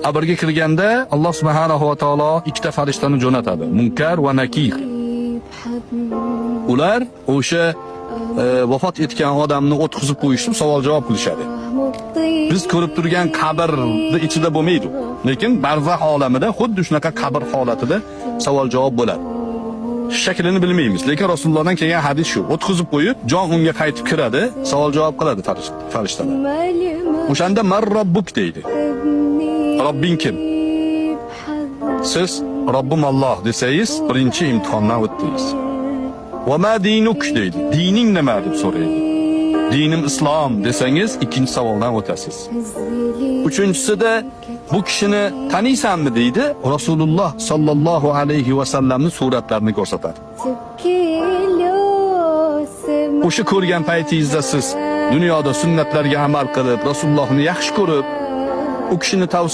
Qabrga kirganda Alloh subhanahu va taolo ikkita farishtani jo'natadi. Munkar va nakir. Ular o'sha vafot etgan odamni o'tkazib qo'yishib savol-javob qilishadi. Biz ko'rib turgan qabrning ichida bo'lmaydi. Lekin barzah olamida xuddi shunaqa qabr holatida savol-javob bo'ladi. Shaklini bilmaymiz, lekin Rasulullohdan kelgan hadis shu. O'tkazib qo'yib, jon unga qaytib kiradi, savol-javob qiladi farishtalar. O'shanda man robbuk deydi. Robbing kim? Siz Robbim Alloh desangiz, birinchi imtihondan o'tdingiz. Va ma dinuk deydi. Dining nima deb so'raydi. Dinim islom desangiz, ikkinchi savoldan o'tasiz. Uchinchisida bu kishini taniysanmi deydi. Rasululloh sallallohu alayhi va sallamning suratlarini ko'rsatadi. O'sha ko'rgan paytingizda siz dunyoda sunnatlarga amal qilib, Rasulullohni yaxshi ko'rib, u kishini